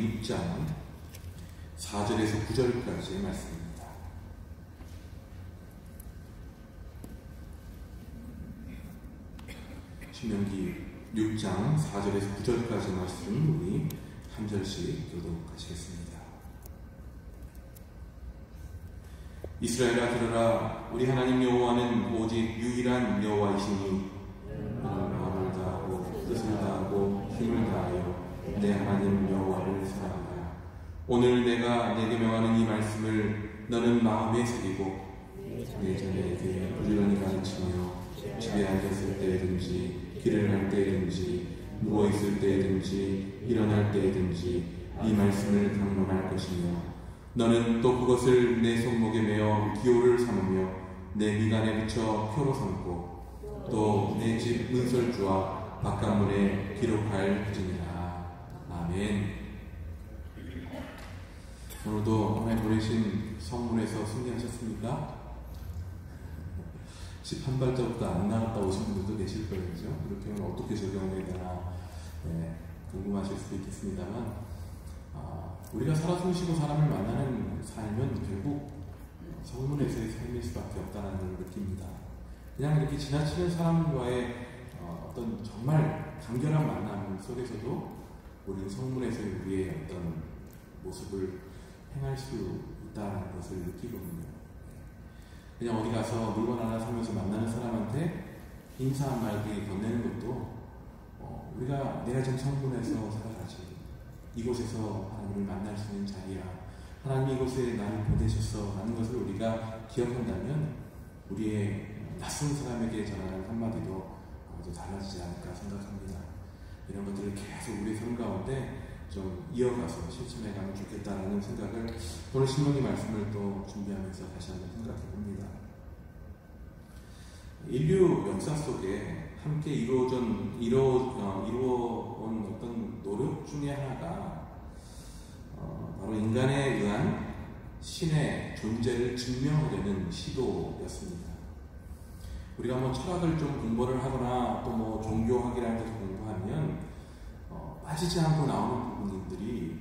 6장 4절에서 9절까지의 말씀입니다. 신명기 6장 4절에서 9절까지 말씀 우리 한 절씩 교독하시겠습니다. 이스라엘아 들으라. 우리 하나님 여호와는 오직 유일한 여호와이시니 마음을 다하고 뜻을 다하고 힘을 다하여 내 하나님 여호와를 사랑하라. 오늘 내가 내게 명하는 이 말씀을 너는 마음에 새기고 내 자녀에게 부지런히 가르치며 집에 앉았을 때든지 길을 갈 때든지 누워있을 때든지 일어날 때든지 이 말씀을 강론할 것이며 너는 또 그것을 내 손목에 매어 기호를 삼으며 내 미간에 붙여 표로 삼고 또 내 집 문설주와 바깥문에 기록할지니라. 아멘. 오늘도 하나님 보내신 성문에서 승리하셨습니까? 집 한 발자국도 안 나갔다 오신 분들도 계실 거예요. 그죠? 그렇게 하면 어떻게 적용해야 되나 궁금하실 수도 있겠습니다만 우리가 살아 숨쉬고 사람을 만나는 삶은 결국 성문에서의 삶일 수밖에 없다는 걸 느낍니다. 그냥 이렇게 지나치는 사람과의 어떤 정말 간결한 만남 속에서도 우리는 성문에서의 우리의 어떤 모습을 행할 수 있다는 것을 느끼거든요. 그냥 어디 가서 물건 하나 사면서 만나는 사람한테 인사 한마디 건네는 것도 우리가 내가 지금 성문에서 살아가지, 이곳에서 하나님을 만날 수 있는 자리야, 하나님이 이곳에 나를 보내셨어 라는 것을 우리가 기억한다면 우리의 낯선 사람에게 전하는 한마디도 아주 달라지지 않을까 생각합니다. 이런 것들을 계속 우리 삶 가운데 좀 이어가서 실천해 가면 좋겠다라는 생각을 오늘 신명기 말씀을 또 준비하면서 다시 한번 생각해 봅니다. 인류 역사 속에 함께 이루어온 어떤 노력 중에 하나가 바로 인간에 의한 신의 존재를 증명하려는 시도였습니다. 우리가 뭐 철학을 좀 공부를 하거나 또 뭐 종교학이라는 데서 공부하면 빠지지 않고 나오는 부분들이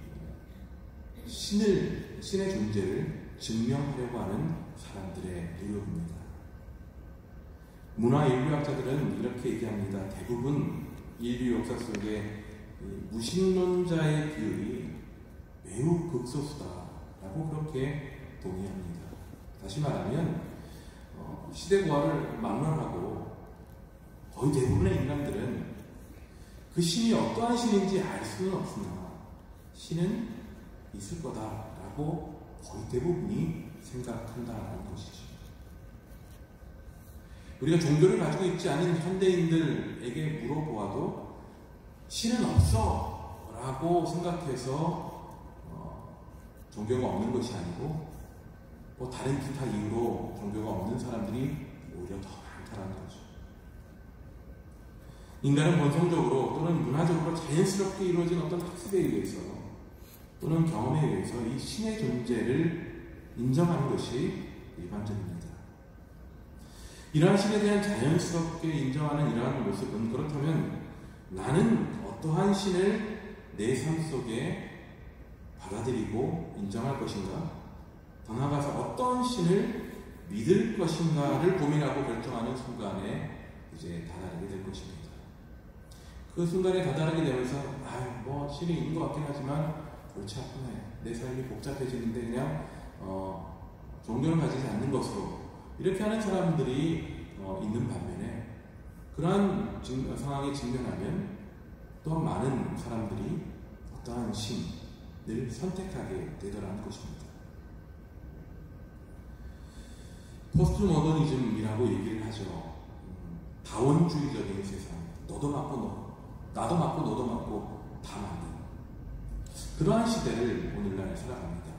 신의 존재를 증명하려고 하는 사람들의 노력입니다. 문화 인류학자들은 이렇게 얘기합니다. 대부분 인류 역사 속에 무신론자의 비율이 매우 극소수다라고 그렇게 동의합니다. 다시 말하면 시대 부활을 막론하고 거의 대부분의 인간들은 그 신이 어떠한 신인지 알 수는 없으나 신은 있을 거다라고 거의 대부분이 생각한다는 것이죠. 우리가 종교를 가지고 있지 않은 현대인들에게 물어보아도 신은 없어 라고 생각해서 종교가 없는 것이 아니고 뭐 다른 기타 이유로 종교가 없는 사람들이 오히려 더 많다는 거죠. 인간은 본성적으로 또는 문화적으로 자연스럽게 이루어진 어떤 학습에 의해서 또는 경험에 의해서 이 신의 존재를 인정하는 것이 일반적입니다. 이러한 신에 대한 자연스럽게 인정하는 이러한 모습은 그렇다면 나는 어떠한 신을 내 삶 속에 받아들이고 인정할 것인가? 더 나아가서 어떤 신을 믿을 것인가를 고민하고 결정하는 순간에 이제 다다르게 될 것입니다. 그 순간에 다다르게 되면서 뭐 신이 있는 것 같긴 하지만 골치 아프네, 내 삶이 복잡해지는데 그냥 종교를 가지지 않는 것으로 이렇게 하는 사람들이 있는 반면에 그러한 상황에 직면하면 또한 많은 사람들이 어떠한 신을 선택하게 되더라는 것입니다. 포스트 모더니즘이라고 얘기를 하죠. 다원주의적인 세상, 너도 맞고 나도 맞고 너도 맞고 다 맞는 그러한 시대를 오늘날 살아갑니다.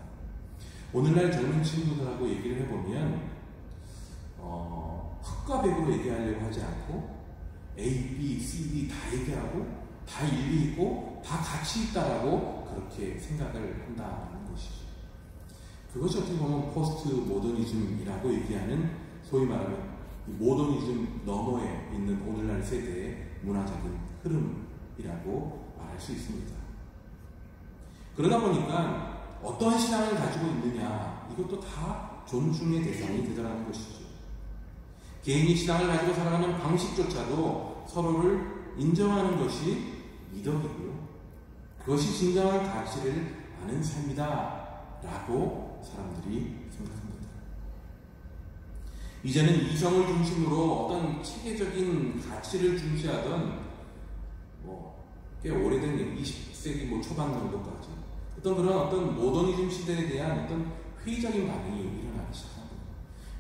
오늘날 젊은 친구들하고 얘기를 해보면 흑과 백으로 얘기하려고 하지 않고 A, B, C, D 다 얘기하고 다 일리 있고 다 가치 있다라고 그렇게 생각을 한다는 것이죠. 그것이 어떻게 보면 포스트 모더니즘이라고 얘기하는 소위 말하면 모더니즘 너머에 있는 오늘날 세대의 문화적인 흐름이라고 말할 수 있습니다. 그러다 보니까 어떠한 신앙을 가지고 있느냐, 이것도 다 존중의 대상이 되더라는 것이죠. 개인이 신앙을 가지고 살아가는 방식조차도 서로를 인정하는 것이 미덕이고요. 그것이 진정한 가치를 아는 삶이다 라고 사람들이 생각합니다. 이제는 이성을 중심으로 어떤 체계적인 가치를 중시하던 꽤 오래된 20세기 초반 정도까지 어떤 모더니즘 시대에 대한 어떤 회의적인 반응이 일어나기 시작합니다.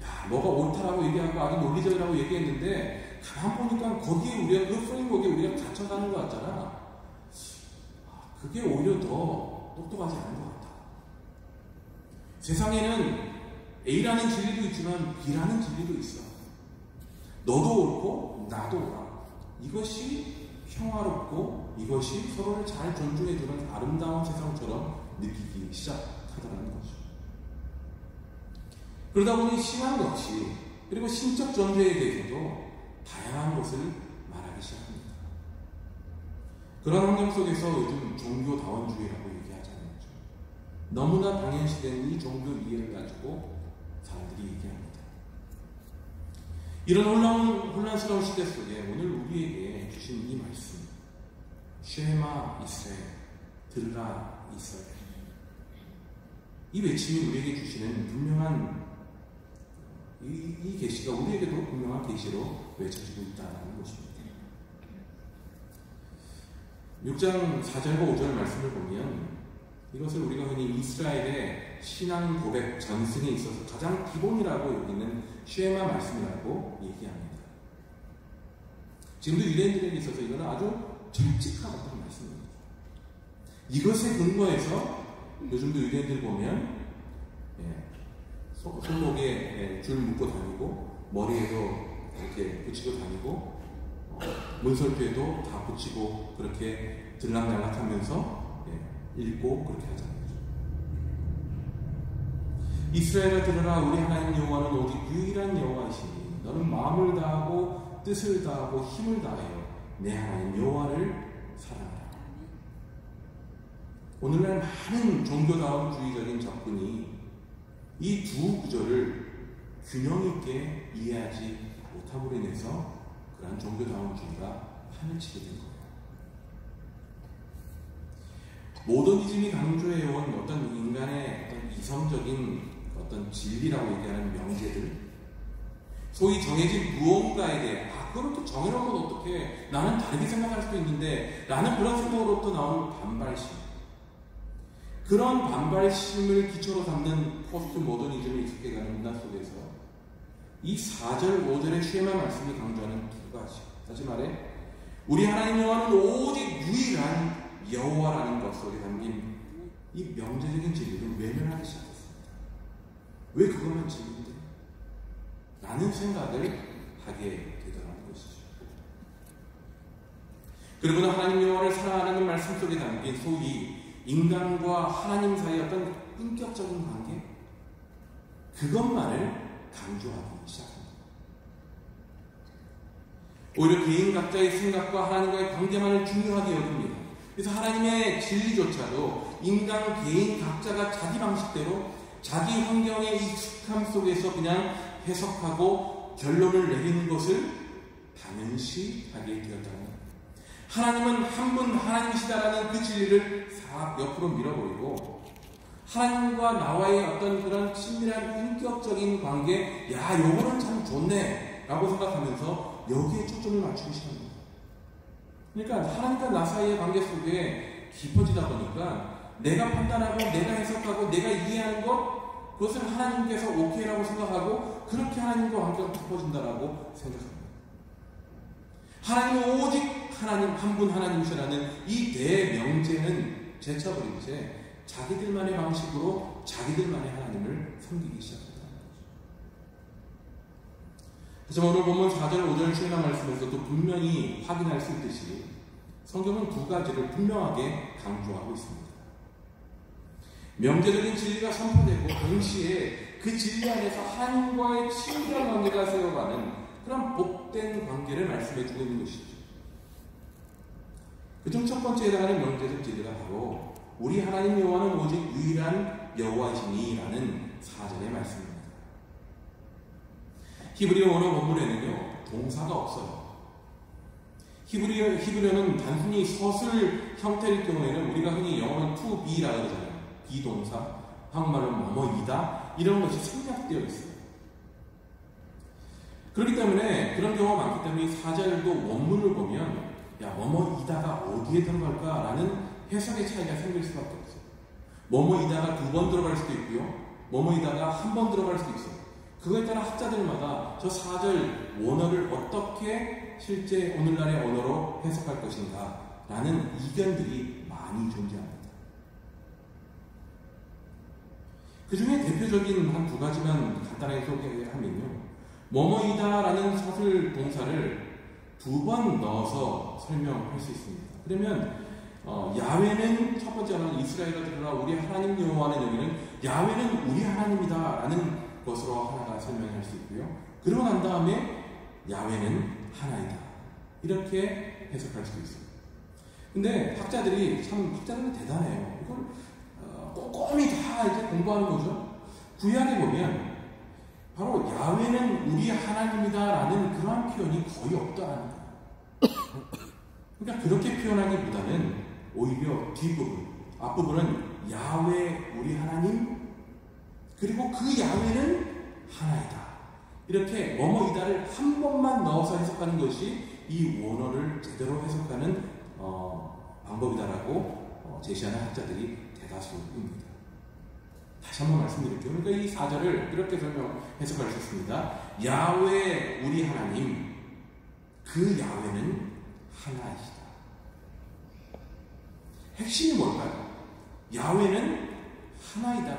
야, 뭐가 옳다라고 얘기하고 아주 논리적이라고 얘기했는데 가만 보니까 거기에 우리가 그 프레임워크에 우리가 갇혀가는 것 같잖아. 그게 오히려 더 똑똑하지 않은 것 같다. 세상에는 A라는 진리도 있지만 B라는 진리도 있어. 너도 옳고 나도 옳아. 이것이 평화롭고 이것이 서로를 잘 존중해주는 아름다운 세상처럼 느끼기 시작하더라는 거죠. 그러다 보니 신앙 역시 그리고 신적 존재에 대해서도 다양한 것을 말하기 시작합니다. 그런 환경 속에서 요즘 종교다원주의라고 얘기하잖아요. 너무나 당연시된 이 종교 이해를 가지고 사람들이 얘기합니다. 이런 혼란스러운 시대 속에 오늘 우리에게 주신 이 말씀, 쉐마 이스라엘, 들으라 이스라엘, 이 외침이 우리에게 주시는 분명한 이 계시가 우리에게도 분명한 계시로 외쳐지고 있다는 것입니다. 6장 4절과 5절 말씀을 보면 이것을 우리가 흔히 이스라엘의 신앙 고백 전승에 있어서 가장 기본이라고 여기는 쉐마 말씀이라고 얘기합니다. 지금도 유대인들에게 있어서 이거는 아주 절직한 어떤 말씀입니다. 이것에 근거해서 요즘도 유대인들 보면 손목에 줄 묶고 다니고 머리에도 이렇게 붙이고 다니고 문설주에도 다 붙이고 그렇게 들락날락하면서 읽고 그렇게 하잖아요. 이스라엘아 들으라, 우리 하나님 여호와는 오직 유일한 여호와이시니 너는 마음을 다하고 뜻을 다하고 힘을 다하여 내 하나님 여호와를 사랑하라. 오늘날 많은 종교다원주의적인 접근이 이 두 구절을 균형 있게 이해하지 못함으로 인해서 그러한 종교다원주의가 판을 치게 된 거예요. 모더니즘이 강조해온 어떤 인간의 어떤 이성적인 어떤 진리라고 얘기하는 명제들, 소위 정해진 무언가에 대해 그렇게 정해놓으면 어떻게 나는 다르게 생각할 수도 있는데 라는 그런 생각으로부터 나오는 반발심, 그런 반발심을 기초로 삼는 포스트 모더니즘에 익숙해가는 문화 속에서 이 4절, 5절의 쉐마 말씀이 강조하는 두 가지, 다시 말해 우리 하나님 여호와는 오직 유일한 여호와라는 것 속에 담긴 이 명제적인 진리를 외면하기 시작했습니다. 왜 그것만 진리인데? 라는 생각을 하게 되더라는 것이죠. 그리고 하나님 여호와를 사랑하는 말씀 속에 담긴 소위 인간과 하나님 사이의 어떤 인격적인 관계, 그것만을 강조하기 시작합니다. 오히려 개인 각자의 생각과 하나님과의 관계만을 중요하게 여깁니다. 그래서 하나님의 진리조차도 인간 개인 각자가 자기 방식대로 자기 환경의 익숙함 속에서 그냥 해석하고 결론을 내리는 것을 당연시 하게 되었다는 겁니다. 하나님은 한 분 하나님이시다라는 그 진리를 싹 옆으로 밀어버리고 하나님과 나와의 어떤 그런 친밀한 인격적인 관계, 야, 요거는 참 좋네 라고 생각하면서 여기에 초점을 맞추기 시작합니다. 그러니까 하나님과 나 사이의 관계 속에 깊어지다 보니까 내가 판단하고 내가 해석하고 내가 이해하는 것, 그것을 하나님께서 오케이라고 생각하고 그렇게 하나님과 관계가 깊어진다라고 생각합니다. 하나님은 오직 하나님, 한 분 하나님이시라는 이 대명제는 제쳐버린 채 자기들만의 방식으로 자기들만의 하나님을 섬기기 시작했다는 거죠. 그래서 오늘 보면 4절, 5절 쉐마 말씀에서도 분명히 확인할 수 있듯이 성경은 두 가지를 분명하게 강조하고 있습니다. 명제적인 진리가 선포되고 동시에 그 진리 안에서 하나님과의 친밀한 관계가 세워가는 그런 복된 관계를 말씀해주고 있는 것이죠. 그중 첫 번째 해당하는 명제적 진리가 바로 우리 하나님 여호와는 오직 유일한 여호와이시니 라는 4절의 말씀입니다. 히브리어 원어 원문에는요 동사가 없어요. 히브리어는 단순히 서술 형태일 경우에는 우리가 흔히 영어는 to be라고 그러잖아요. 비동사, 한국말로는 뭐뭐이다 이런 것이 생략되어 있어요. 그렇기 때문에 그런 경우가 많기 때문에 4절도 원문을 보면 야 뭐뭐이다가 어디에 들어갈까 라는 해석의 차이가 생길 수밖에 없어요. 뭐뭐이다가 2번 들어갈 수도 있고요. 뭐뭐이다가 1번 들어갈 수도 있어요. 그거에 따라 학자들마다 저 4절 원어를 어떻게 실제 오늘날의 언어로 해석할 것인가 라는 이견들이 많이 존재합니다. 그 중에 대표적인 한 2가지만 간단하게 소개하면요. 뭐뭐이다 라는 서술 동사를 2번 넣어서 설명할 수 있습니다. 그러면 야훼는 첫 번째는 이스라엘아 들으라 우리 하나님 여호와는 여기는 야훼는 우리 하나님이다 라는 것으로 하나가 설명할 수 있고요. 그러고 난 다음에 야훼는 하나이다 이렇게 해석할 수도 있어요. 근데 학자들은 대단해요. 이걸 꼼꼼히 다 이제 공부하는 거죠. 구약에 보면 바로 야훼는 우리 하나님이다 라는 그러한 표현이 거의 없다라는 거예요. 그러니까 그렇게 표현하기보다는 오히려 뒷부분, 앞부분은 야훼 우리 하나님 그리고 그 야훼는 하나이다 이렇게 뭐뭐이다를 한 번만 넣어서 해석하는 것이 이 원어를 제대로 해석하는 방법이다라고 제시하는 학자들이 대다수입니다. 다시 한번 말씀드릴게요. 그러니까 이 4절을 이렇게 해석할 수 있습니다. 야훼 우리 하나님 그 야훼는 하나이시다. 핵심이 뭘까요? 야훼는 하나이다.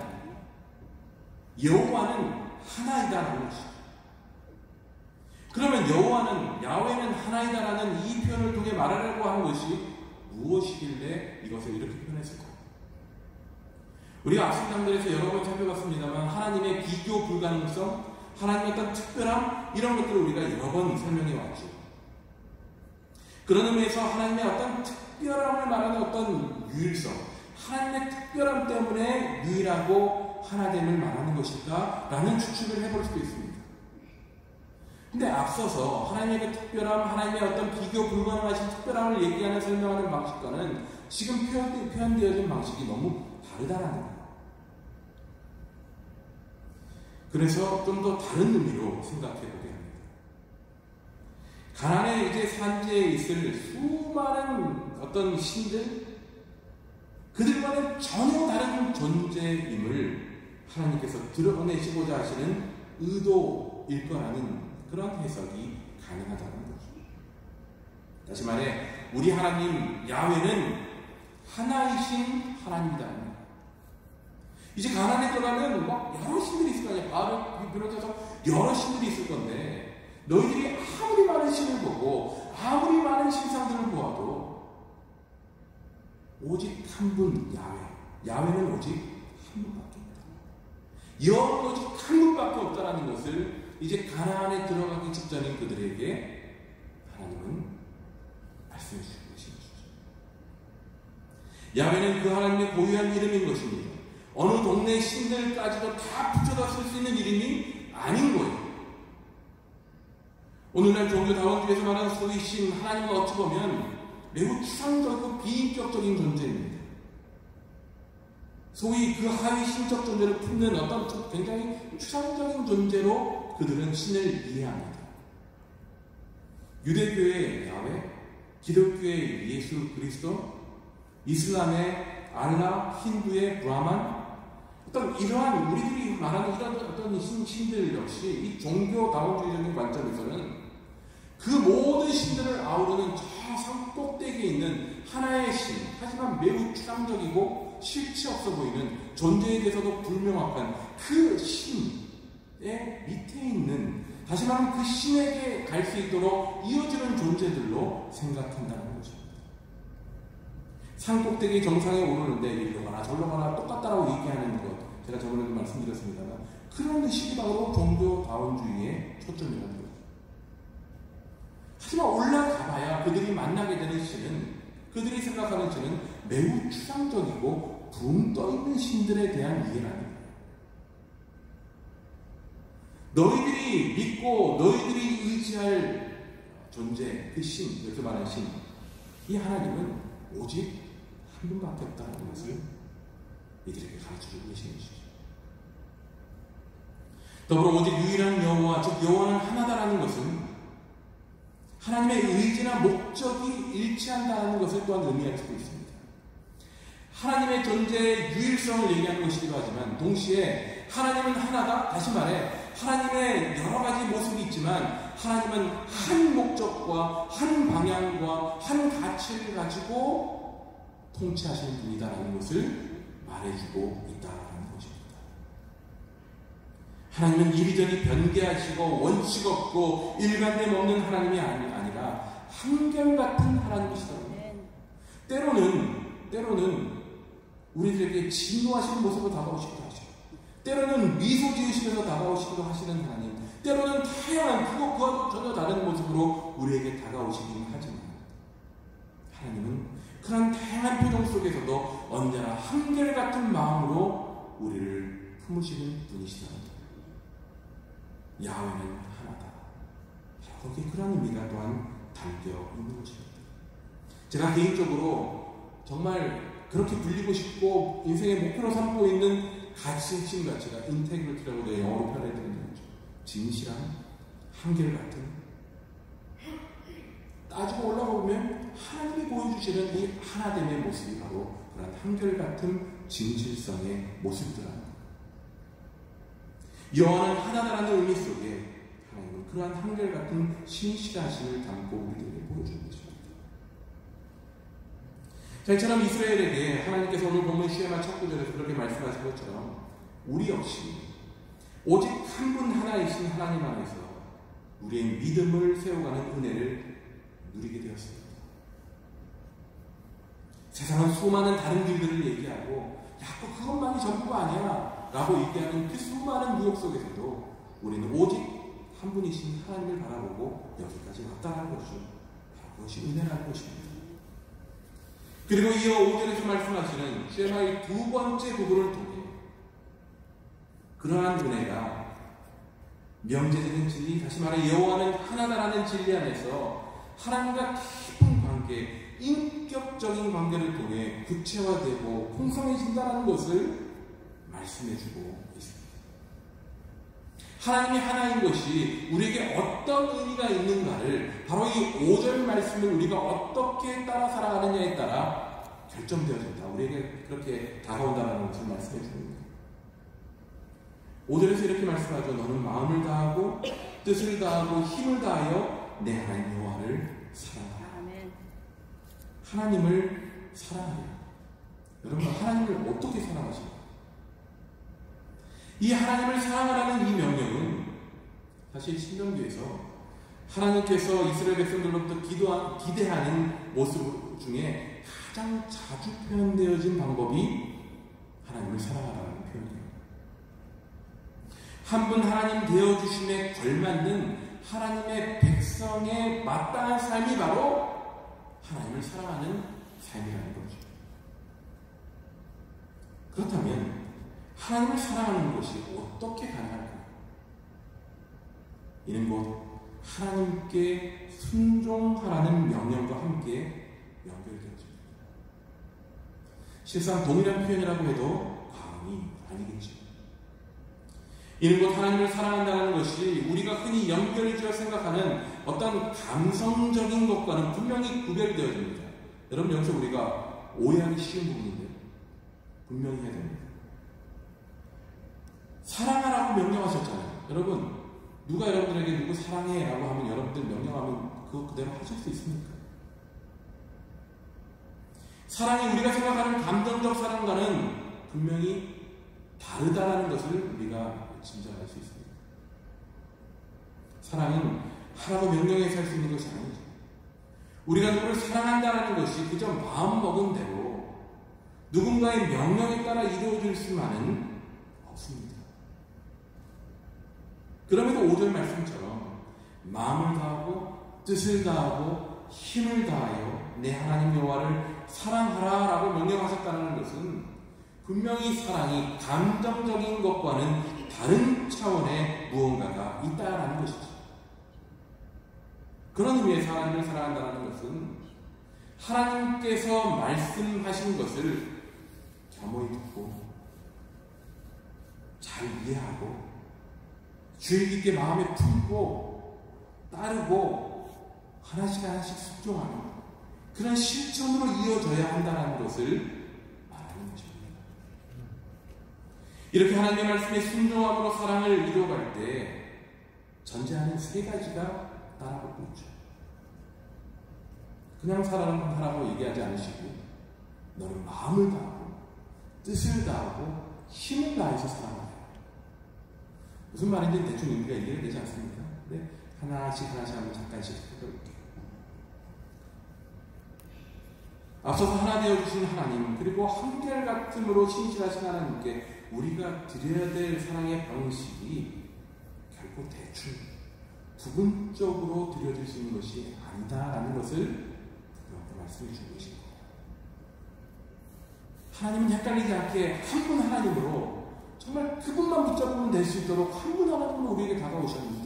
여호와는 하나이다라는 것이죠. 그러면 야훼는 하나이다라는 이 표현을 통해 말하려고 하는 것이 무엇이길래 이것을 이렇게 표현했을까요? 우리가 앞선 장면에서 여러 번 살펴봤습니다만 하나님의 비교 불가능성, 하나님의 어떤 특별함 이런 것들을 우리가 여러 번 설명해 왔죠. 그런 의미에서 하나님의 어떤 특별함을 말하는 어떤 유일성, 하나님의 특별함 때문에 유일하고 하나됨을 말하는 것일까? 라는 추측을 해볼 수도 있습니다. 근데 앞서서 하나님의 특별함, 하나님의 어떤 비교 불가능하신 특별함을 얘기하는 설명하는 방식과는 지금 표현되어진 방식이 너무 다르다는 거예요. 그래서 좀 더 다른 의미로 생각해 보게 합니다. 가나안의 이제 산지에 있을 수많은 어떤 신들, 그들과는 전혀 다른 존재임을 하나님께서 드러내시고자 하시는 의도일 거라는 그런 해석이 가능하다는 거죠. 다시 말해 우리 하나님 야훼는 하나이신 하나님이다. 이제 가나안에 들어가면 막 여러 신들이 있을 거 아니야. 바알을 비롯해서 여러 신들이 있을 건데 너희들이 아무리 많은 신을 보고 아무리 많은 신상들을 보아도 오직 한 분 야훼는 오직 한 분밖에 없다. 여호와는 오직 한 분밖에 없다라는 것을 이제 가나안에 들어가기 직전인 그들에게 하나님은 말씀해 주신 것입니다. 야훼는 그 하나님의 고유한 이름인 것입니다. 어느 동네 신들까지도 다 붙여다 쓸 수 있는 이름이 아닌 거예요. 오늘날 종교다원주의에서 말하는 소위 신 하나님은 어찌 보면 매우 추상적이고 비인격적인 존재입니다. 소위 그 하위 신적 존재를 품는 어떤 굉장히 추상적인 존재로 그들은 신을 이해합니다. 유대교의 야훼, 기독교의 예수 그리스도, 이슬람의 알라, 힌두의 브라만, 어떤 이러한 우리들이 말하는 이런 어떤 신들 역시 이 종교다원주의적인 관점에서는 그 모든 신들을 아우르는 저 산 꼭대기에 있는 하나의 신, 하지만 매우 추상적이고 실체 없어 보이는 존재에 대해서도 불명확한 그 신의 밑에 있는, 다시 말하면 그 신에게 갈 수 있도록 이어지는 존재들로 생각한다는 거죠. 산 꼭대기 정상에 오르는데 이리로 가나 저리로 가나 똑같다라고 얘기하는 것, 제가 저번에도 말씀드렸습니다만 그런 식이 바로 종교다원주의의 초점이라는 거죠. 하지만 올라가봐야 그들이 만나게 되는 신은, 그들이 생각하는 신은 매우 추상적이고 붕 떠있는 신들에 대한 이해라는 거예요. 너희들이 믿고 너희들이 의지할 존재, 그 신, 여기서 말하는 신, 이 하나님은 오직 한 분밖에 없다는 것을 이들에게 가르쳐주고 계시는 것이죠. 더불어 오직 유일한 여호와, 즉 여호와는 하나다라는 것은 하나님의 의지나 목적이 일치한다는 것을 또한 의미할 수도 있습니다. 하나님의 존재의 유일성을 얘기하는 것이기도 하지만 동시에 하나님은 하나다, 다시 말해 하나님의 여러 가지 모습이 있지만 하나님은 한 목적과 한 방향과 한 가치를 가지고 통치하시는 분이다라는 것을 말해주고 있다라는 것입니다. 하나님은 이리저리 변개하시고 원칙 없고 일관됨 없는 하나님이 아니라 한결같은 하나님이시다. 때로는 우리들에게 진노하시는 모습으로 다가오시기도 하죠. 때로는 미소 지으시면서 다가오시기도 하시는 하나님, 때로는 다양한 그것과도 전혀 다른 모습으로 우리에게 다가오시기는 하지만 하나님은 그런 다양한 표정 속에서도 언제나 한결같은 마음으로 우리를 품으시는 분이시다. 야훼는 하나다. 거기에 그런 의미가 또한 담겨 있는 것입니다. 제가 개인적으로 정말 그렇게 불리고 싶고 인생의 목표로 삼고 있는 가치심 가치가 인테그리티라고 영어로 표현해드리는 거죠. 진실한, 한결같은, 따지고 올라가 보면 하나님이 보여주시는 이 하나됨의 모습이 바로 그런 한결같은 진실성의 모습이더라는 거예요. 여호와는 하나다라는 의미 속에 하나님은 그러한 한결같은 신실하심을 담고 우리들에게 보여주는 것입니다. 자, 이처럼 이스라엘에게 하나님께서 오늘 보면 시에마 첫 구절에서 그렇게 말씀하신 것처럼 우리 역시 오직 한 분 하나이신 하나님 안에서 우리의 믿음을 세워가는 은혜를 누리게 되었습니다. 세상은 수많은 다른 길들을 얘기하고 그것만이 전부가 아니야 라고 얘기하는 그 수많은 유혹 속에서도 우리는 오직 한 분이신 하나님을 바라보고 여기까지 왔다는 것이죠. 그것이 은혜라는 것입니다. 그리고 이어 5절에서 말씀하시는 시에마의 두 번째 부분을 통해 그러한 은혜가 명제적인 진리, 다시 말해 여호와는 하나다라는 진리 안에서 하나님과 깊은 관계, 인격적인 관계를 통해 구체화되고 풍성해진다는 것을 말씀해주고 있습니다. 하나님이 하나인 것이 우리에게 어떤 의미가 있는가를 바로 이 5절 말씀을 우리가 어떻게 따라 살아가느냐에 따라 결정되어진다. 우리에게 그렇게 다가온다는 것을 말씀해 줍니다. 5절에서 이렇게 말씀하죠. 너는 마음을 다하고 뜻을 다하고 힘을 다하여 내 하나님 여호와를 사랑하라. 아멘. 하나님을 사랑하라. 여러분, 하나님을 어떻게 사랑하십니까? 이 하나님을 사랑하라는 이 명령은 사실 신명기에서 하나님께서 이스라엘 백성들로부터 기대하는 모습 중에 가장 자주 표현되어진 방법이 하나님을 사랑하라는 표현이에요. 한 분 하나님 되어주심에 걸맞는 하나님의 백성에 마땅한 삶이 바로 하나님을 사랑하는 삶이라는 거죠. 그렇다면 하나님을 사랑하는 것이 어떻게 가능할까요? 이는 곧 하나님께 순종하라는 명령과 함께 연결되어집니다. 실상 동일한 표현이라고 해도 과언이 아니겠죠. 이는 곧 하나님을 사랑한다는 것이 우리가 흔히 연결지어 생각하는 어떤 감성적인 것과는 분명히 구별되어집니다. 여러분, 여기서 우리가 오해하기 쉬운 부분인데 분명히 해야 됩니다. 사랑하라고 명령하셨잖아요. 여러분, 누가 여러분들에게 누구 사랑해 라고 하면 여러분들 명령하면 그거 그대로 하실 수 있습니까? 사랑이 우리가 생각하는 감정적 사랑과는 분명히 다르다는 것을 우리가 짐작할 수 있습니다. 사랑은 하라고 명령해서 할 수 있는 것이 아니죠. 우리가 누구를 사랑한다는 것이 그저 마음먹은 대로 누군가의 명령에 따라 이루어질 수만은 없습니다. 그럼에도 5절 말씀처럼 마음을 다하고 뜻을 다하고 힘을 다하여 내 하나님 여호와를 사랑하라라고 명령하셨다는 것은 분명히 사랑이 감정적인 것과는 다른 차원의 무언가가 있다라는 것이죠. 그런 의미에서 하나님을 사랑한다는 것은 하나님께서 말씀하신 것을 겸허히 듣고 잘 이해하고 주의 깊게 마음에 품고 따르고 하나씩 하나씩 순종하는 그런 실천으로 이어져야 한다는 것을 말하는 것입니다. 이렇게 하나님의 말씀에 순종함으로 사랑을 이루어갈 때 전제하는 세 가지가 따라오고 있죠. 그냥 사랑하라고 얘기하지 않으시고 너는 마음을 다하고 뜻을 다하고 힘을 다해서 사랑하라. 무슨 말인지 대충 의미가 이해가 되지 않습니까? 네? 하나씩 한번 잠깐씩 해볼게요. 앞서서 하나 되어주신 하나님, 그리고 한결같음으로 신실하신 하나님께 우리가 드려야 될 사랑의 방식이 결코 대충 부분적으로 드려질 수 있는 것이 아니다라는 것을 그렇게 말씀해 주고 계십니다. 하나님은 헷갈리지 않게 한 분 하나님으로 정말 그분만 붙잡으면 될 수 있도록 한 분 하나님으로 우리에게 다가오셨는데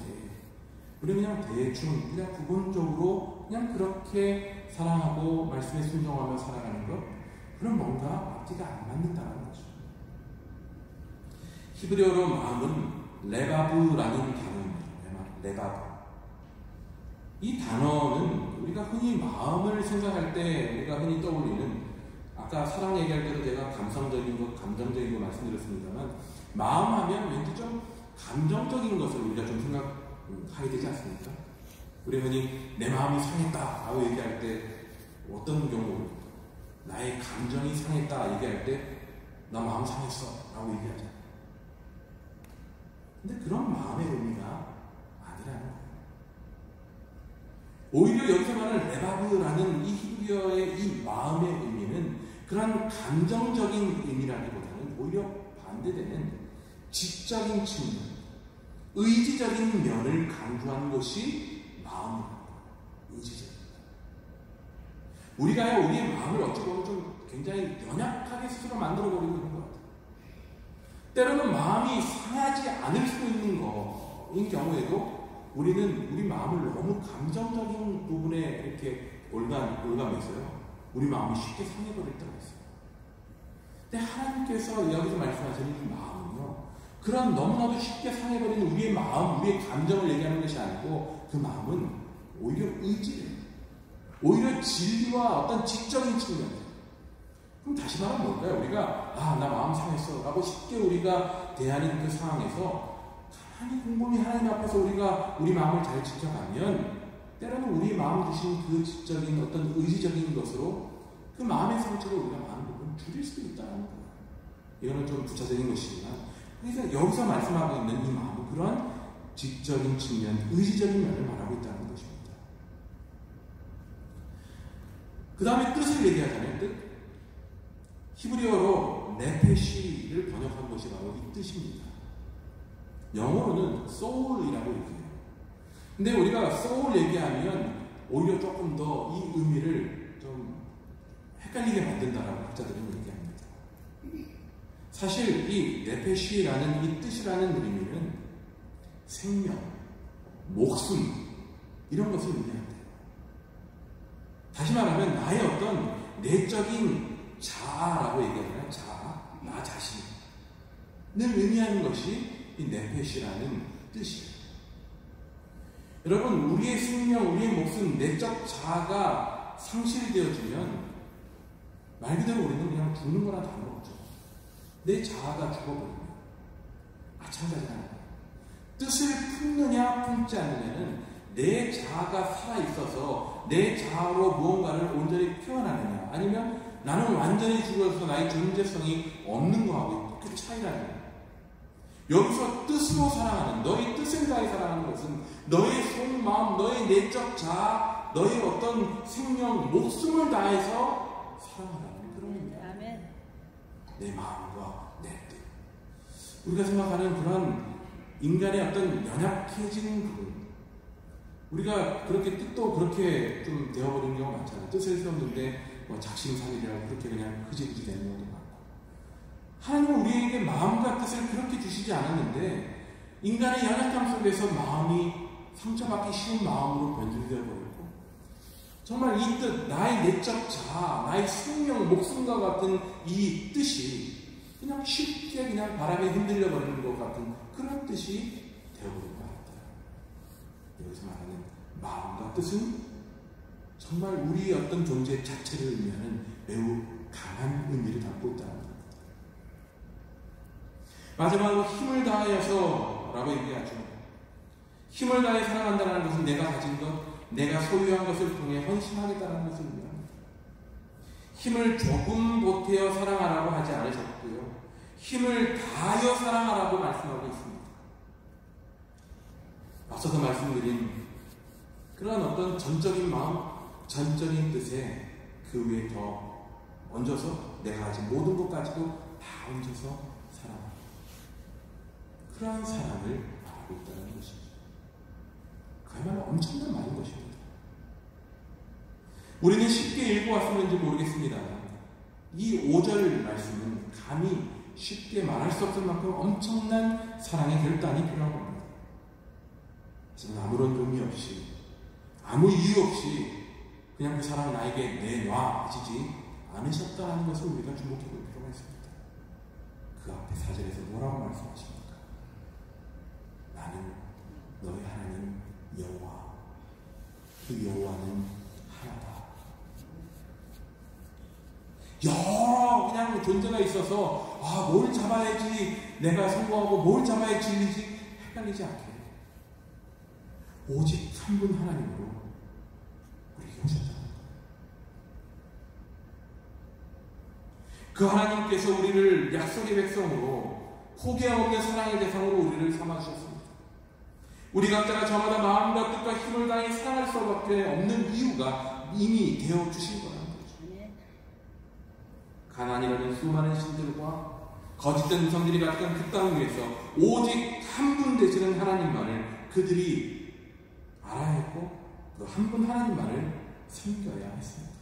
우리는 그냥 대충 그냥 부분적으로 그냥 그렇게 사랑하고 말씀에 순종하며 살아가는 것, 그런 뭔가 앞뒤가 안 맞는다는 거죠. 히브리어로 마음은 레바브라는 단어입니다. 레바브. 이 단어는 우리가 흔히 마음을 생각할 때 우리가 흔히 떠올리는, 아까 사랑 얘기할 때도 제가 감성적인 것, 감정적인 거 말씀드렸습니다만, 마음하면 왠지 좀 감정적인 것을 우리가 좀 생각하게 되지 않습니까? 우리 흔히 내 마음이 상했다 라고 얘기할 때 어떤 경우 나의 감정이 상했다 얘기할 때 나 마음 상했어 라고 얘기하잖아요. 근데 그런 마음의 의미가 아니라는 거예요. 오히려 여기서 말하는 레바브라는 이 히브리어의 이 마음의 의미는 그런 감정적인 의미라기보다는 오히려 반대되는 지적인 측면, 의지적인 면을 강조하는 것이 마음입니다. 의지적입니다. 우리가 우리의 마음을 어찌 보면 좀 굉장히 연약하게 스스로 만들어버리고 있는 것 같아요. 때로는 마음이 상하지 않을 수 있는 거인 경우에도 우리는 우리 마음을 너무 감정적인 부분에 이렇게 올가면서요, 우리 마음이 쉽게 상해버릴 때가 있어요. 근데 하나님께서 여기서 말씀하시는 이 마음은요, 그런 너무나도 쉽게 상해버리는 우리의 마음, 우리의 감정을 얘기하는 것이 아니고, 그 마음은 오히려 의지예요. 오히려 진리와 어떤 지적인 측면이에요. 그럼 다시 말하면 뭘까요? 우리가 나 마음 상했어 라고 쉽게 우리가 대하는 그 상황에서 가만히 곰곰이 하나님 앞에서 우리가 우리 마음을 잘 지켜가면 때로는 우리 마음 주신 그 지적인 어떤 의지적인 것으로 그 마음의 상처를 우리가 많은 부분 줄일 수 있다는 거예요. 이거는 좀 부차적인 것이지만, 그래서 여기서 말씀하고 있는 이 마음은 그런 지적인 측면, 의지적인 면을 말하고 있다는 것입니다. 그 다음에 뜻을 얘기하자면 뜻. 히브리어로 네페시를 번역한 것이 바로 이 뜻입니다. 영어로는 soul이라고 얘기해요. 근데 우리가 soul 얘기하면 오히려 조금 더 이 의미를 좀 헷갈리게 만든다라고 학자들은 얘기합니다. 사실 이 네페시라는 이 뜻이라는 의미는 생명, 목숨 이런 것을 의미한대요. 다시 말하면 나의 어떤 내적인 자아라고 얘기하잖아요. 자아, 나 자신을 의미하는 것이 이 네페시라는 뜻이에요. 여러분, 우리의 생명, 우리의 목숨, 내적 자아가 상실되어지면 말 그대로 우리는 그냥 죽는 거나 다름없죠. 내 자아가 죽어버리면 마찬가지잖아요. 뜻을 품느냐 품지 않느냐는 내 자아가 살아있어서 내 자아로 무언가를 온전히 표현하느냐, 아니면 나는 완전히 죽어서 나의 존재성이 없는 거하고 그 차이라는 거예요. 여기서 뜻으로 사랑하는, 너의 뜻을 다해 사랑하는 것은 너의 속마음, 너의 내적 자아, 너의 어떤 생명, 목숨을 다해서 사랑하라는 그런 의미입니다. 내 마음과 내 뜻. 우리가 생각하는 그런 인간의 어떤 연약해지는 부분, 우리가 그렇게 뜻도 그렇게 좀 되어버리는 경우가 많잖아요. 뜻을 세웠는데 뭐 작심삼일이라고 그렇게 그냥 흐지부지 되는 경우도 많고. 하나님은 우리에게 마음과 뜻을 그렇게 주시지 않았는데 인간의 연약함 속에서 마음이 상처받기 쉬운 마음으로 변질되어 버렸고, 정말 이 뜻, 나의 내적 자아, 나의 생명, 목숨과 같은 이 뜻이 그냥 쉽게 그냥 바람에 흔들려 버리는 것 같은 그런 뜻이 되어버린 것 같아요. 여기서 말하는 마음과 뜻은 정말 우리의 어떤 존재 자체를 의미하는 매우 강한 의미를 담고 있다는 겁니다. 마지막으로 힘을 다하여서 라고 얘기하죠. 힘을 다해 사랑한다는 것은 내가 가진 것, 내가 소유한 것을 통해 헌신하겠다는 것을 의미합니다. 힘을 조금 보태어 사랑하라고 하지 않으셨고요. 힘을 다하여 사랑하라고 말씀하고 있습니다. 앞서서 말씀드린 그런 어떤 전적인 마음, 전적인 뜻에 그 위에 더 얹어서 내가 가진 모든 것 가지고 다 얹어서 사랑합니다. 그러한 사랑을 말하고 있다는 것이죠. 그야말로 엄청난 말인 것입니다. 우리는 쉽게 읽어왔었는지 모르겠습니다만 이 5절 말씀은 감히 쉽게 말할 수 없을 만큼 엄청난 사랑의 결단이 필요한 겁니다. 하지만 아무런 의미 없이, 아무 이유 없이 그냥 그 사랑을 나에게 내놔지지 않으셨다는 것을 우리가 주목해 볼 필요가 있습니다. 그 앞에 4절에서 뭐라고 말씀하십니까? 나는 너희 하나님 여호와, 그 여호와는 하나다. 여러 그냥 존재가 있어서 뭘 잡아야지 내가 성공하고 뭘 잡아야 진리지 헷갈리지 않게 오직 한 분 하나님으로 우리에게 오셨다는 거예요. 그 하나님께서 우리를 약속의 백성으로 포기함 없는 사랑의 대상으로 우리를 삼아주셨습니다. 우리 각자가 저마다 마음과 뜻과 힘을 다해 사랑할 수밖에 없는 이유가 이미 되어주신 거라는 거죠. 가나안이라는 수많은 신들과 거짓된 우상들이 가득한 그 땅 위에서 오직 한 분 되시는 하나님만을 그들이 알아야 했고 그 한 분 하나님만을 섬겨야 했습니다.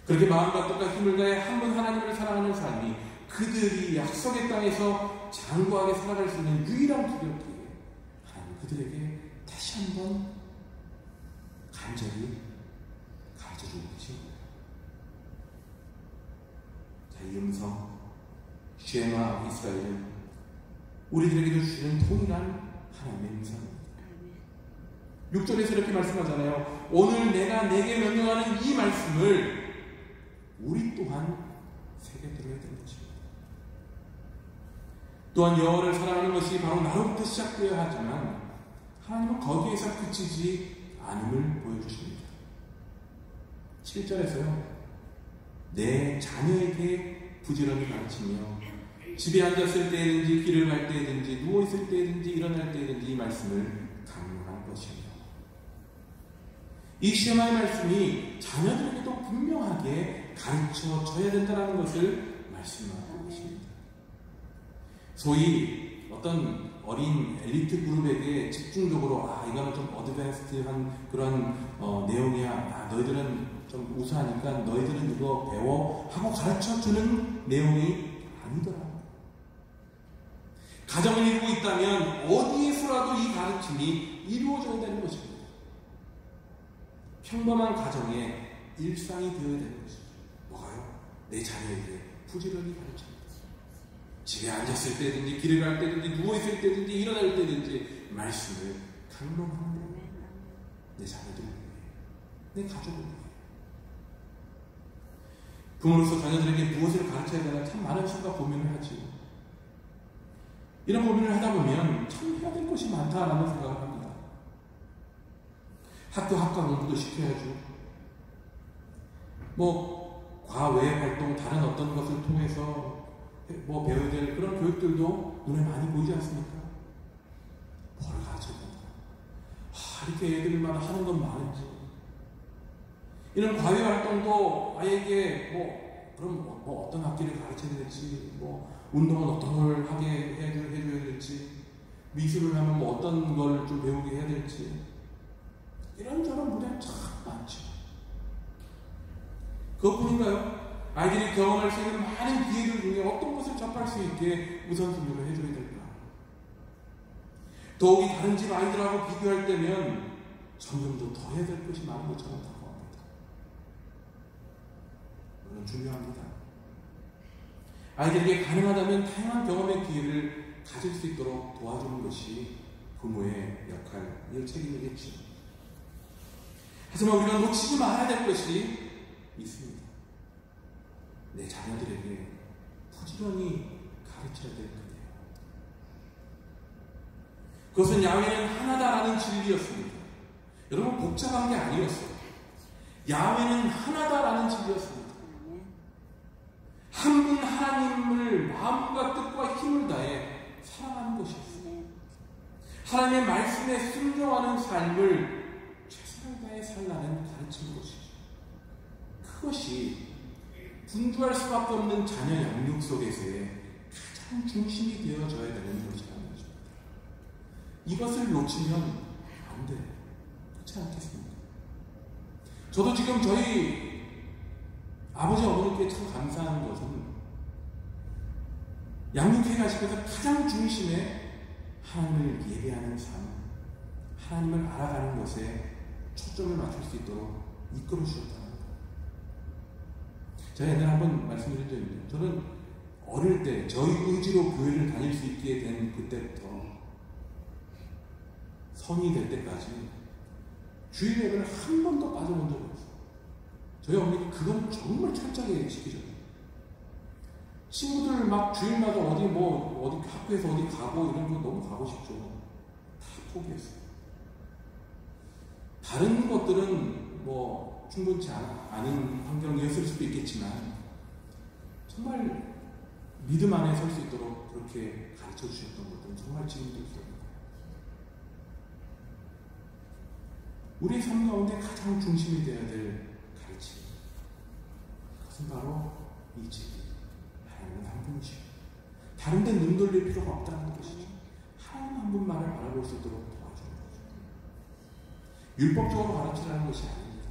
그렇게 마음과 뜻과 힘을 다해 한 분 하나님을 사랑하는 삶이 그들이 약속의 땅에서 장구하게 살아갈 수 있는 유일한 길이었기에 하나님 그들에게 다시 한번 간절히 가르쳐주고 계신 거예요. 자, 이 음성 쉐마 이스라엘은 우리들에게도 주시는 통일한 하나님의 음성입니다. 6절에서 이렇게 말씀하잖아요. 오늘 내가 내게 명령하는 이 말씀을 우리 또한 새겨들어야 되는 것입니다. 또한 여호와를 사랑하는 것이 바로 나로부터 시작되어야 하지만 하나님은 거기에서 그치지 않음을 보여주십니다. 7절에서요. 내 자녀에게 부지런히 가르치며 집에 앉았을 때든지 길을 갈 때든지 누워있을 때든지 일어날 때든지 이 말씀을 강론한 것입니다. 이 쉐마의 말씀이 자녀들에게도 분명하게 가르쳐줘야 된다는 것을 말씀하고 있습니다. 소위 어떤 어린 엘리트 그룹에게 집중적으로 이거는 좀 어드밴스드한 그런 내용이야. 너희들은 좀 우수하니까 너희들은 이거 배워 하고 가르쳐주는 내용이 아니더라. 가정을 이루고 있다면 어디에서라도 이 가르침이 이루어져야 되는 것입니다. 평범한 가정의 일상이 되어야 되는 것입니다. 뭐가요? 내 자녀에게 부지런히 가르칩니다. 집에 앉았을 때든지 길을 갈 때든지 누워있을 때든지 일어날 때든지 말씀을 강론하는 거예요. 내 자녀들을 위해, 내 가족을 위해. 부모로서 자녀들에게 무엇을 가르쳐야 되나 참 많은 생각 고민을 하지요. 이런 고민을 하다 보면 참 해야 될 것이 많다라는 생각을 합니다. 학과 공부도 시켜야죠. 과외 활동, 다른 어떤 것을 통해서 배워야 될 그런 교육들도 눈에 많이 보이지 않습니까? 뭘 가르쳐야 된다. 이렇게 애들마다 하는 건 많은지. 이런 과외 활동도 아이에게 그럼 어떤 학기를 가르쳐야 될지, 운동은 어떤 걸 하게 해줘야 될지, 미술을 하면 어떤 걸 좀 배우게 해야 될지, 이런저런 문제가 참 많죠. 그것뿐인가요? 아이들이 경험할 수 있는 많은 기회들 중에 어떤 것을 접할 수 있게 우선순위를 해줘야 될까? 더욱이 다른 집 아이들하고 비교할 때면 점점 더 해야 될 것이 많은 것처럼 다가옵니다. 물론 중요합니다. 아이들에게 가능하다면 다양한 경험의 기회를 가질 수 있도록 도와주는 것이 부모의 역할이요 책임이겠죠. 하지만 우리가 놓치지 말아야 될 것이 있습니다. 내 자녀들에게 부지런히 가르쳐야 될 거예요. 그것은 야훼는 하나다라는 진리였습니다. 여러분, 복잡한 게 아니었어요. 야훼는 하나다라는 진리였습니다. 한 분 하나님을 마음과 뜻과 힘을 다해 사랑하는 것이었어요. 하나님의 말씀에 순종하는 삶을 최선을 다해 살라는 가르치는 것이죠. 그것이 분주할 수밖에 없는 자녀 양육 속에서의 가장 중심이 되어져야 되는 것이라는 것입니다. 이것을 놓치면 안 돼요. 그렇지 않겠습니까? 저도 지금 저희 아버지 어머니께 참 감사한 것은 양육해 가시면서 가장 중심에 하나님을 예배하는 삶, 하나님을 알아가는 것에 초점을 맞출 수 있도록 이끌어 주셨다는 것. 제가 옛날에 한번 말씀드린 적이 있는데, 저는 어릴 때 저희 의지로 교회를 다닐 수 있게 된 그때부터 성인이 될 때까지 주일 예배를 한 번도 빠져본 적이 없어요. 저희 어머니가 그건 정말 철저하게 지키셨어요. 친구들 막 주일마다 어디 학교에서 어디 가고 이런 거 너무 가고 싶죠. 다 포기했어요. 다른 것들은 충분치 않은 환경이었을 수도 있겠지만 정말 믿음 안에 설 수 있도록 그렇게 가르쳐 주셨던 것들은 정말 지금도 있어요. 우리 삶 가운데 가장 중심이 되어야 될 가르침, 그것은 바로 이 진리. 하나님은 한 분이시고 다른 데 눈 돌릴 필요가 없다는 것이죠. 하나님 한 분만을 바라볼 수 있도록 도와주는 거죠. 율법적으로 가르치라는 것이 아닙니다.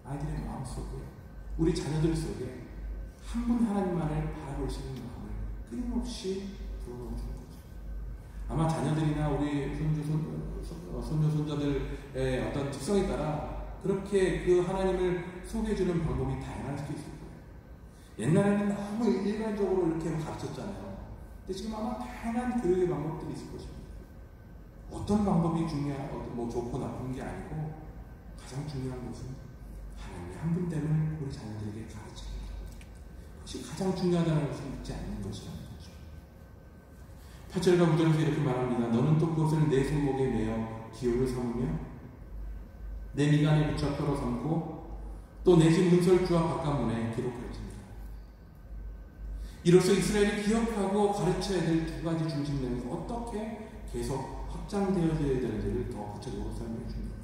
아이들의 마음속에, 우리 자녀들 속에 한 분 하나님만을 바라볼 수 있는 마음을 끊임없이 불어넣어주는 거죠. 아마 자녀들이나 우리 손주, 손자들의 어떤 특성에 따라 그렇게 그 하나님을 소개해주는 방법이 다양할 수도 있을 거예요. 옛날에는 너무 일반적으로 이렇게 가르쳤잖아요. 근데 지금 아마 다양한 교육의 방법들이 있을 것입니다. 어떤 방법이 좋고 나쁜 게 아니고 가장 중요한 것은 하나님의 한 분됨을 우리 자녀들에게 가르치는 것. 그것이 가장 중요하다는 것을 잊지 않는 것이라는 거죠. 8절과 9절에서 이렇게 말합니다. 너는 또 그것을 내 손목에 매어 기호를 삼으며 내 미간에 붙여 표로 삼고 또 내 집 문설주와 바깥문에 기록할지니라. 이로써 이스라엘이 기억하고 가르쳐야 될 두 가지 중심되는 어떻게 계속 확장되어져야 되는지를 더 구체적으로 설명해 줍니다.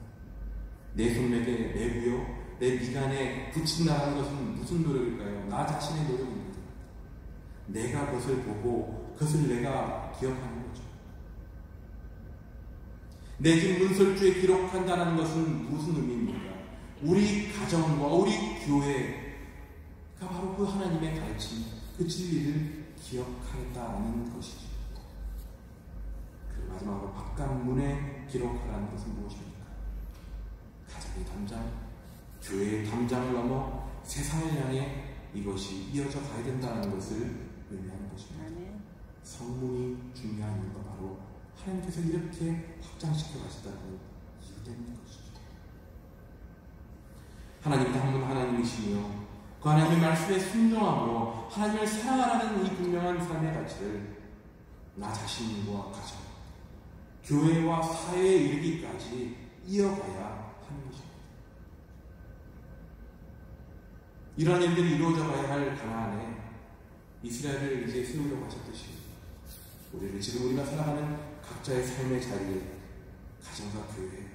내 손목에 매고요, 내 미간에 붙인다는 것은 무슨 노력일까요? 나 자신의 노력입니다. 내가 그것을 보고 그것을 내가 기억하는 거죠. 내 집 문설주에 기록한다는 것은 무슨 의미입니까? 우리 가정과 우리 교회가 바로 그 하나님의 가르침, 그 진리를 기억하겠다는 것이죠. 그리고 마지막으로 바깥문에 기록하라는 것은 무엇입니까? 가정의 담장, 교회의 담장을 넘어 세상을 향해 이것이 이어져 가야 된다는 것을 의미하는 것입니다. 성문이 중요한 이유가 바로 하나님께서 이렇게 확장시켜 가시다는 이유 때문인 것이죠. 하나님은 한 분 하나님이시며 그 하나님의 말씀에 순종함으로 하나님을 사랑하라는 이 분명한 삶의 가치를 나 자신과 가정, 교회와 사회에 이르기까지 이어가야 하는 것입니다. 이러한 일들이 이루어져 가야 할 가나안에 이스라엘을 이제 세우려고 하셨듯이 지금 우리가 살아가는 각자의 삶의 자리에 가정과 교회,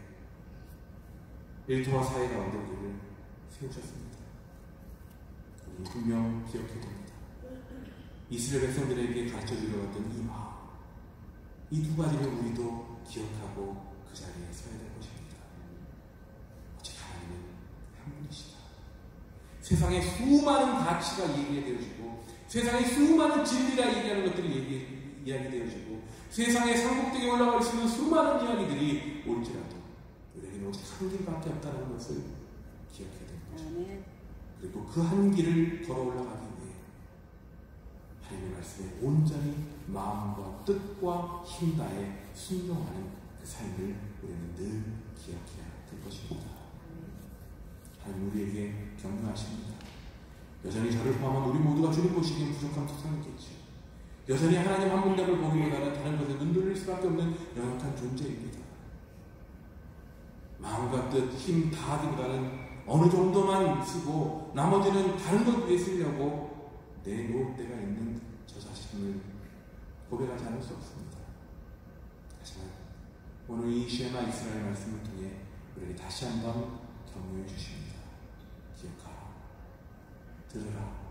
일터와 사회 가운데 우리를 세우셨습니다. 우리는 분명 기억해야 됩니다. 이스라엘 백성들에게 가르쳐주려 했던 이 마음, 이 두 가지를 우리도 기억하고 그 자리에 서야 될 것입니다. 분이시다. 세상에 수많은 가치가 얘기되어지고 세상에 수많은 진리라 얘기하는 것들이 이야기되어지고 세상에 상복되게 올라갈 수 있는 수많은 이야기들이 올지라도 우리에게는 오직 한 길밖에 없다는 것을 기억해야 되는 것입니다. 그리고 그 한 길을 걸어 올라가기 위해 하나님의 말씀에 온전히 마음과 뜻과 힘 다해 순종하는 그 삶을 우리는 늘 기억해야 될 것입니다. 하나님 우리에게 격려하십니다. 여전히 저를 포함한 우리 모두가 주님 보시기엔 부족한 투성이겠죠. 여전히 하나님 한 분량을 보기보다는 다른 것에 눈 돌릴 수밖에 없는 연약한 존재입니다. 마음과 뜻, 힘 다하기보다는 어느 정도만 쓰고 나머지는 다른 것 위해 쓰려고 내놓을 때가 있는 저 자신을 고백하지 않을 수 없습니다. 하지만 오늘 이 쉐마 이스라엘 말씀을 통해 우리에게 다시 한번 격려해 주십니다. 기억하라. 들으라.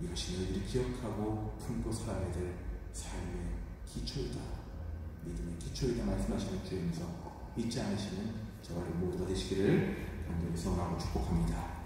이것이 너희들이 기억하고 품고 살아야 될 삶의 기초이다. 믿음의 기초이다 말씀하시는 주님께서 잊지 않으시는 저와 모두가 되시기를 간절히 소원하고 축복합니다.